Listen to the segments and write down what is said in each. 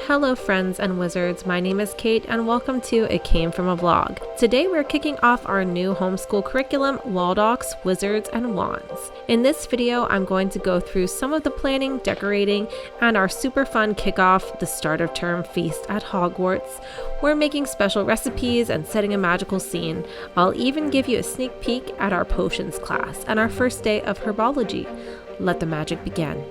Hello friends and wizards, my name is Kate and welcome to It Came From a Vlog. Today we're kicking off our new homeschool curriculum, Waldock's Wizards and Wands. In this video, I'm going to go through some of the planning, decorating, and our super fun kickoff, the start of term feast at Hogwarts. We're making special recipes and setting a magical scene. I'll even give you a sneak peek at our potions class and our first day of herbology. Let the magic begin.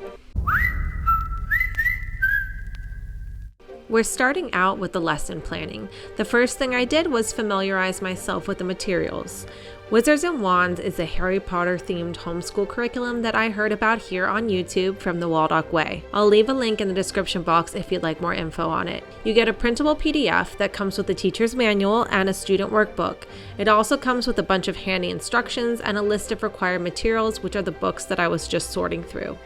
We're starting out with the lesson planning. The first thing I did was familiarize myself with the materials. Wizards and Wands is a Harry Potter themed homeschool curriculum that I heard about here on YouTube from the Waldock Way. I'll leave a link in the description box if you'd like more info on it. You get a printable PDF that comes with the teacher's manual and a student workbook. It also comes with a bunch of handy instructions and a list of required materials, which are the books that I was just sorting through.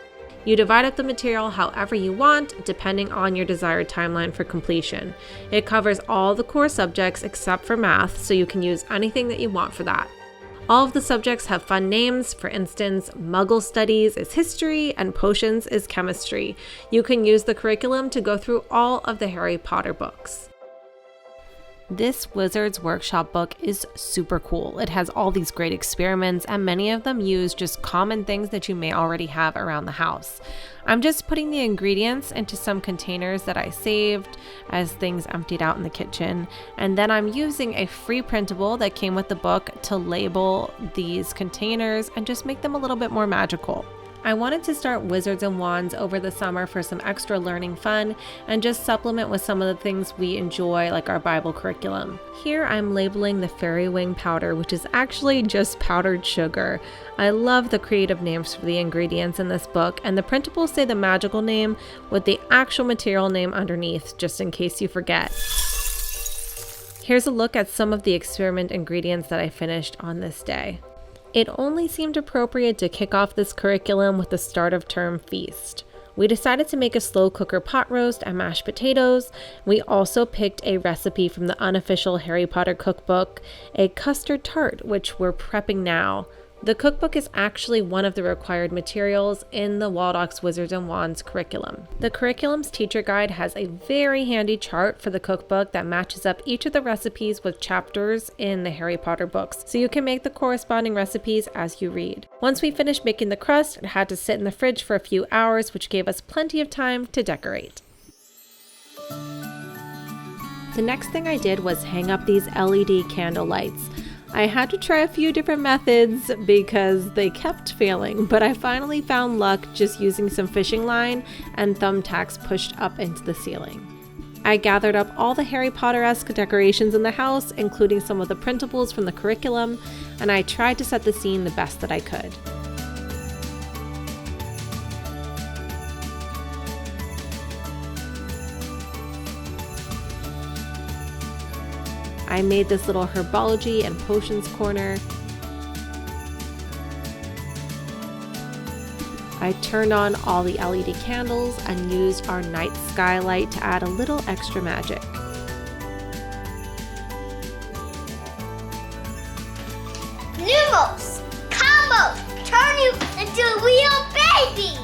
You divide up the material however you want, depending on your desired timeline for completion. It covers all the core subjects except for math, so you can use anything that you want for that. All of the subjects have fun names. For instance, Muggle Studies is history and Potions is chemistry. You can use the curriculum to go through all of the Harry Potter books. This Wizards Workshop book is super cool. It has all these great experiments and many of them use just common things that you may already have around the house. I'm just putting the ingredients into some containers that I saved as things emptied out in the kitchen, and then I'm using a free printable that came with the book to label these containers and just make them a little bit more magical. I wanted to start Wizards and Wands over the summer for some extra learning fun and just supplement with some of the things we enjoy, like our Bible curriculum. Here I'm labeling the fairy wing powder, which is actually just powdered sugar. I love the creative names for the ingredients in this book, and the printables say the magical name with the actual material name underneath, just in case you forget. Here's a look at some of the experiment ingredients that I finished on this day. It only seemed appropriate to kick off this curriculum with the start of term feast. We decided to make a slow cooker pot roast and mashed potatoes. We also picked a recipe from the unofficial Harry Potter cookbook, a custard tart, which we're prepping now. The cookbook is actually one of the required materials in the Waldock's Wizards and Wands curriculum. The curriculum's teacher guide has a very handy chart for the cookbook that matches up each of the recipes with chapters in the Harry Potter books, so you can make the corresponding recipes as you read. Once we finished making the crust, it had to sit in the fridge for a few hours, which gave us plenty of time to decorate. The next thing I did was hang up these LED candle lights. I had to try a few different methods because they kept failing, but I finally found luck just using some fishing line and thumbtacks pushed up into the ceiling. I gathered up all the Harry Potter-esque decorations in the house, including some of the printables from the curriculum, and I tried to set the scene the best that I could. I made this little herbology and potions corner. I turned on all the LED candles and used our night skylight to add a little extra magic. Noodles! Combos! Turn you into a real baby!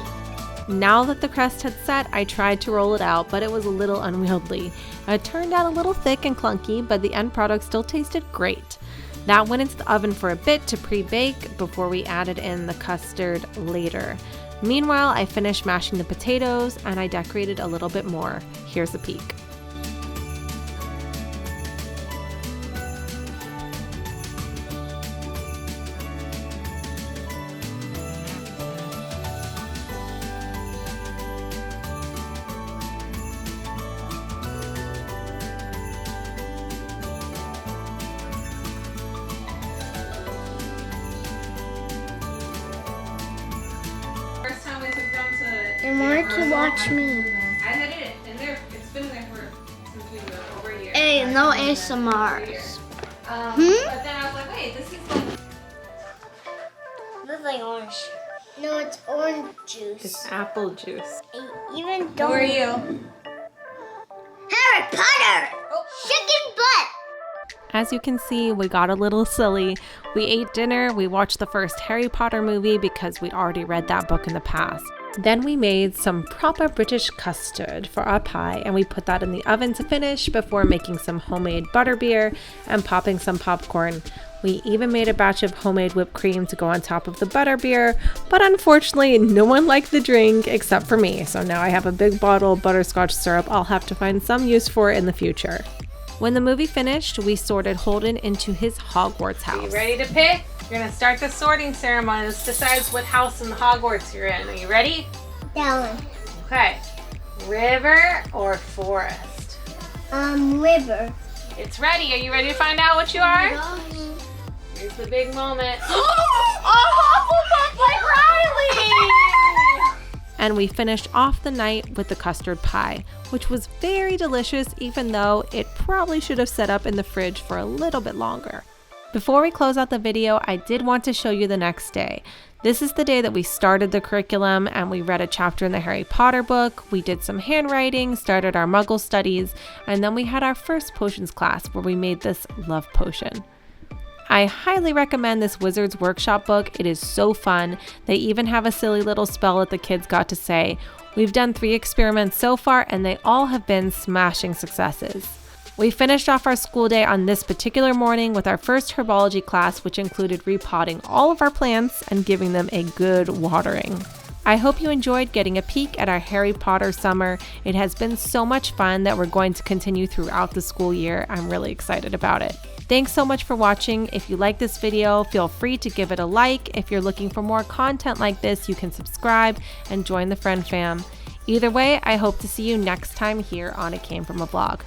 Now that the crust had set, I tried to roll it out, but it was a little unwieldy. It turned out a little thick and clunky, but the end product still tasted great. That went into the oven for a bit to pre-bake before we added in the custard later. Meanwhile, I finished mashing the potatoes and I decorated a little bit more. Here's a peek. They wanted to watch me. I had it in there. It's been there since we were over a year. Hey, no ASMRs. But then I was like, wait, this is like... Looks like orange. No, it's orange juice. It's apple juice. I even don't. Who are you? Harry Potter! Chicken butt! As you can see, we got a little silly. We ate dinner, we watched the first Harry Potter movie because we'd already read that book in the past. Then we made some proper British custard for our pie, and we put that in the oven to finish before making some homemade butterbeer and popping some popcorn. We even made a batch of homemade whipped cream to go on top of the butterbeer, but unfortunately no one liked the drink except for me, so now I have a big bottle of butterscotch syrup I'll have to find some use for in the future. When the movie finished, we sorted Holden into his Hogwarts house. Are you ready to pick? You're going to start the sorting ceremony. This decides what house in Hogwarts you're in. Are you ready? That one. Okay. River or forest? River. It's ready. Are you ready to find out what you are? Here's the big moment. Hufflepuff like Riley! And we finished off the night with the custard pie, which was very delicious, even though it probably should have set up in the fridge for a little bit longer. Before we close out the video, I did want to show you the next day. This is the day that we started the curriculum and we read a chapter in the Harry Potter book, we did some handwriting, started our Muggle studies, and then we had our first potions class where we made this love potion. I highly recommend this Wizards Workshop book. It is so fun. They even have a silly little spell that the kids got to say. We've done 3 experiments so far and they all have been smashing successes. We finished off our school day on this particular morning with our first herbology class, which included repotting all of our plants and giving them a good watering. I hope you enjoyed getting a peek at our Harry Potter summer. It has been so much fun that we're going to continue throughout the school year. I'm really excited about it. Thanks so much for watching. If you like this video, feel free to give it a like. If you're looking for more content like this, you can subscribe and join the friend fam. Either way, I hope to see you next time here on It Came From a Blog.